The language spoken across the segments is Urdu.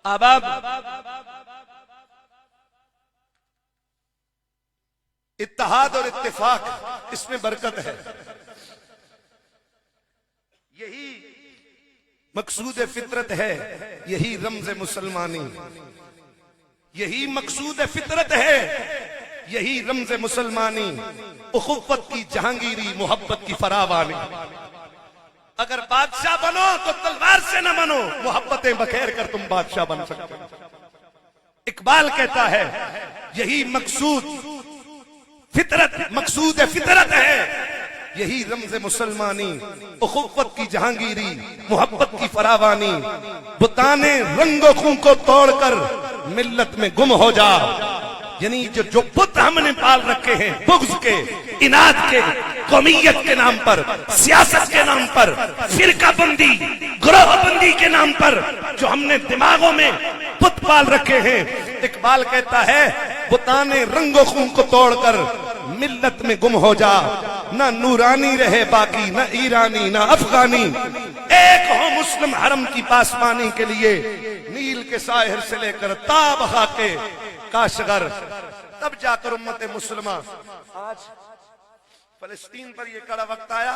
احباب، اتحاد اور اتفاق اس میں برکت ہے. یہی مقصود فطرت ہے، یہی رمز مسلمانی. یہی مقصود فطرت ہے، یہی رمز مسلمانی. اخوت کی جہانگیری، محبت کی فراوانی. اگر بادشاہ بنو تو تلوار سے نہ بنو، محبتیں بکھیر کر تم بادشاہ بن سکتے. اقبال کہتا ہے یہی مقصود فطرت، مقصود فطرت ہے، یہی رمز مسلمانی. اخوت کی جہانگیری، محبت کی فراوانی. بتانے رنگ و خوں کو توڑ کر ملت میں گم ہو جا. یعنی جو بت ہم نے پال رکھے ہیں بغض کے، اناد کے، قومیت کے نام پر، سیاست کے نام پر، فرقہ بندی، گروہ بندی کے نام پر جو ہم نے دماغوں میں بت پال رکھے ہیں، اقبال کہتا ہے بتانے رنگ و خون کو توڑ کر ملت میں گم ہو جا. نہ نورانی رہے باقی، نہ ایرانی نہ افغانی. ایک ہو مسلم حرم کی پاسبانی کے لیے، نیل کے ساحل سے لے کر تاب خاکے کاشغر. تب جا کر امت مسلمہ آج فلسطین پر یہ کڑا وقت آیا.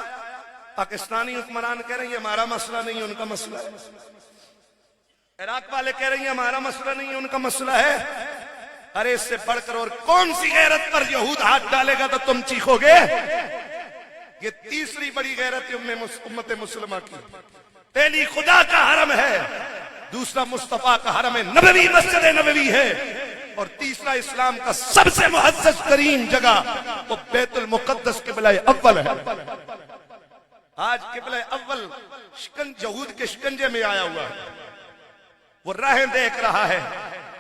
پاکستانی حکمران کہہ رہے ہیں ہمارا مسئلہ نہیں، ان کا مسئلہ ہے. عراق والے کہہ رہے ہیں ہمارا مسئلہ نہیں، ان کا مسئلہ ہے. ارے اس سے بڑھ کر اور کون سی غیرت پر یہود ہاتھ ڈالے گا تو تم چیخو گے؟ یہ تیسری بڑی غیرت امت مسلمہ کی. پہلی خدا کا حرم ہے، دوسرا مصطفیٰ کا حرم نبوی، مسجد نبوی ہے، اور تیسرا اسلام کا سب سے معزز ترین جگہ وہ بیت المقدس قبلہ اول ہے. آج قبلہ اول یہود کے شکنجے میں آیا ہوا ہے. وہ راہیں دیکھ رہا ہے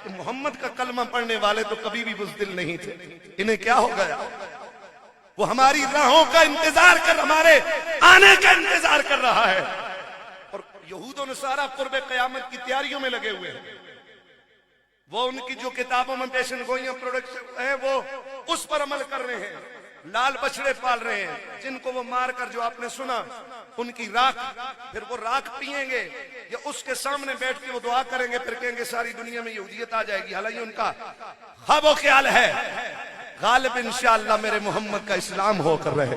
کہ محمد کا کلمہ پڑھنے والے تو کبھی بھی بزدل نہیں تھے، انہیں کیا ہو گیا؟ وہ ہماری راہوں کا انتظار کر، ہمارے آنے کا انتظار کر رہا ہے. اور یہود و نصارہ قرب قیامت کی تیاریوں میں لگے ہوئے ہیں. وہ ان کی جو کتابوں میں پیشن گوئیاں پروڈکٹ ہے وہ اس پر عمل کر رہے ہیں. لال بچڑے پال رہے ہیں جن کو وہ مار کر، جو آپ نے سنا، ان کی راکھ، پھر وہ راکھ پیئیں گے یا اس کے سامنے بیٹھ کے وہ دعا کریں گے، پھر کہیں گے ساری دنیا میں یہودیت آ جائے گی. حالانکہ ان کا خواب و خیال ہے غالب انشاءاللہ میرے محمد کا اسلام ہو کر رہے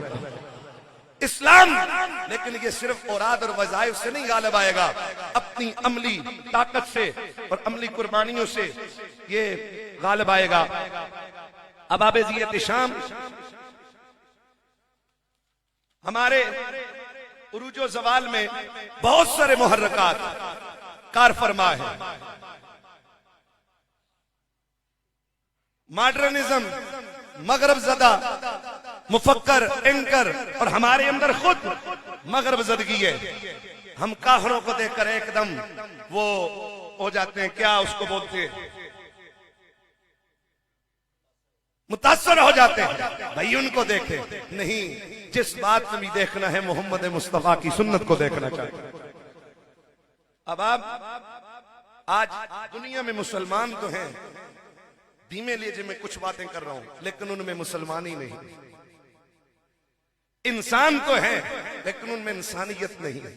اسلام. لیکن یہ صرف اوراد اور وظائف سے نہیں غالب آئے گا، اپنی عملی طاقت سے اور عملی قربانیوں سے یہ غالب آئے گا. اباب ذیت شام ہمارے عروج و زوال میں بہت سارے محرکات کار فرما ہے. ماڈرنزم، مغرب زدہ مفکر، اینکر، اور ہمارے اندر خود مغرب زدگی ہے. ہم کافروں کو دیکھ کر ایک دم وہ ہو جاتے ہیں، کیا اس کو بولتے ہیں، متاثر ہو جاتے ہیں. بھائی ان کو دیکھیں نہیں، جس بات میں بھی دیکھنا ہے محمد مصطفیٰ کی سنت کو دیکھنا چاہیے. اب آپ آج دنیا میں مسلمان تو ہیں، دھیمے لیجئے میں کچھ باتیں کر رہا ہوں، لیکن ان میں مسلمان ہی نہیں. انسان تو ہیں لیکن ان میں انسانیت نہیں.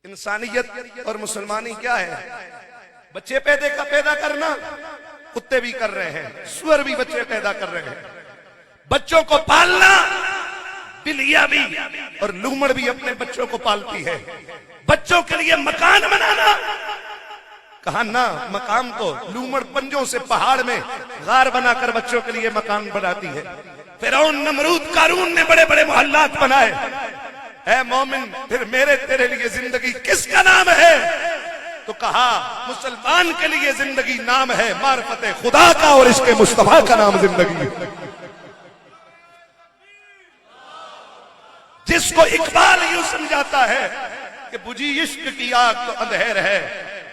انسانیت اور مسلمانی کیا ہے؟ بچے پیدا کرنا کتے بھی کر رہے ہیں، سور بھی بچے پیدا کر رہے ہیں. بچوں کو پالنا، بلیاں بھی اور لومڑ بھی اپنے بچوں کو پالتی ہے. بچوں کے لیے مکان بنانا، کہا نہ مقام کو، لومڑ پنجوں سے پہاڑ میں غار بنا کر بچوں کے لیے مکان بناتی ہے. فرعون، نمرود، قارون نے بڑے بڑے محلات بنائے. اے مومن، پھر میرے تیرے لیے زندگی کس کا نام ہے؟ تو کہا مسلمان کے لیے زندگی نام ہے معرفت خدا کا، اور عشق مصطفیٰ کا نام زندگی ہے. جس کو اقبال یوں سمجھاتا ہے کہ بجھی عشق کی آگ تو اندھیر ہے،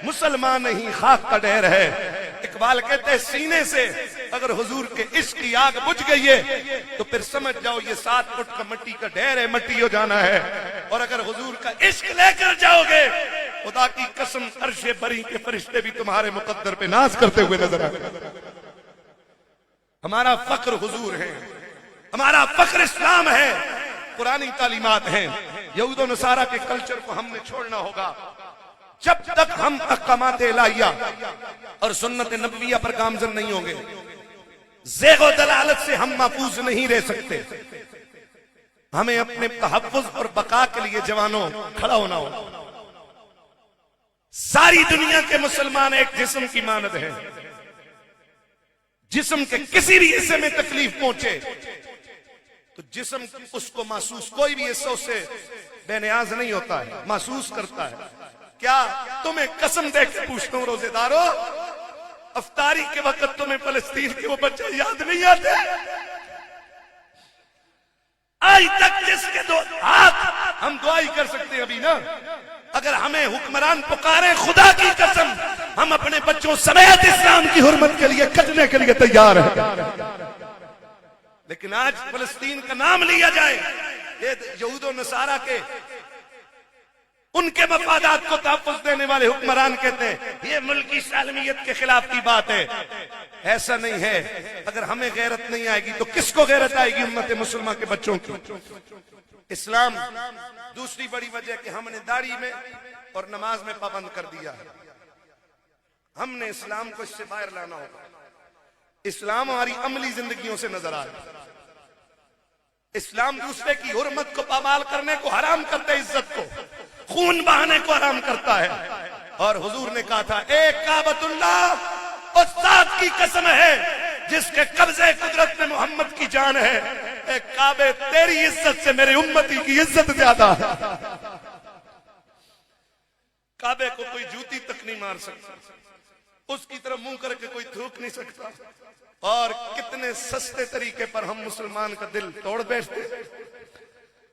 مسلمان نہیں خاک کا ڈھیر ہے. اقبال کہتے ہیں سینے سے اگر حضور کے عشق کی آگ بجھ گئی ہے تو پھر سمجھ جاؤ یہ 7 فٹ کا مٹی کا ڈھیر ہے، مٹی ہو جانا ہے. اور اگر حضور کا عشق لے کر جاؤ گے، خدا کی قسم عرش بری کے فرشتے بھی تمہارے مقدر پہ ناز کرتے ہوئے نظر آئے. ہمارا فخر حضور ہے، ہمارا فخر اسلام ہے، قرآنی تعلیمات ہیں. یہود و نصارہ کے کلچر کو ہم نے چھوڑنا ہوگا. جب تک ہم احکامات الہیہ اور سنت نبویہ پر گامزن نہیں ہوں گے، زیغ و دلالت سے ہم محفوظ نہیں رہ سکتے۔ ہمیں اپنے تحفظ اور بقا کے لیے جوانوں کھڑا ہونا ہو۔ ساری دنیا کے مسلمان ایک جسم کی مانند ہیں، جسم کے کسی بھی حصے میں تکلیف پہنچے تو جسم اس کو محسوس، کوئی بھی حصہ اس سے بے نیاز نہیں ہوتا ہے، محسوس کرتا ہے۔ کیا تمہیں قسم دے کے پوچھتا ہوں روزے دارو، افطاری کے وقت تمہیں فلسطین کے وہ بچے یاد نہیں آتے؟ آج تک جس کے دو ہاتھ ہم دعائی کر سکتے ہیں ابھی نا، اگر ہمیں حکمران پکارے خدا کی قسم ہم اپنے بچوں سمیت اسلام کی حرمت کے لیے کٹنے کے لیے تیار ہیں۔ لیکن آج فلسطین کا نام لیا جائے، یہ یہود و نصارہ کے ان کے مفادات کو تحفظ دینے والے حکمران کہتے ہیں یہ ملکی سالمیت کے خلاف کی بات ہے۔ ایسا نہیں ہے۔ اگر ہمیں غیرت نہیں آئے گی تو کس کو غیرت آئے گی؟ امت مسلمہ کے بچوں کی۔ اسلام دوسری بڑی وجہ کہ ہم نے داڑھی میں اور نماز میں پابند کر دیا ہے۔ ہم نے اسلام کو اس سے باہر لانا ہوگا۔ اسلام ہماری عملی زندگیوں سے نظر آئے۔ اسلام دوسرے کی حرمت کو پامال کرنے کو حرام کرتا ہے، عزت کو، خون بہانے کو حرام کرتا ہے۔ اور حضور نے کہا تھا ایک کعبۃ اللہ اس ذات کی قسم ہے جس کے قبضے قدرت میں محمد کی جان ہے، اے کعبے تیری عزت سے میرے امتی کی عزت زیادہ ہے۔ کعبے کو کوئی جوتی تک نہیں مار سکتا، اس کی طرف منہ کر کے کوئی تھوک نہیں سکتا۔ اور کتنے سستے طریقے پر ہم مسلمان کا دل توڑ بیٹھتے ہیں،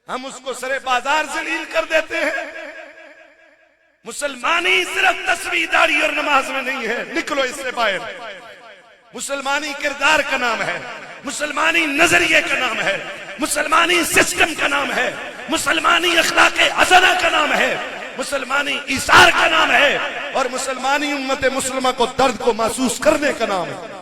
ہم اس کو سرے بازار ذلیل کر دیتے ہیں۔ مسلمانی صرف تسبیح داڑھی اور نماز میں نہیں ہے، نکلو اس سے باہر۔ مسلمانی کردار کا نام ہے، مسلمانی نظریے کا نام ہے، مسلمانی سسٹم کا نام ہے، مسلمانی اخلاق حسنہ کا نام ہے، مسلمانی ایثار کا نام ہے، اور مسلمانی امت مسلمہ کو درد کو محسوس کرنے کا نام ہے۔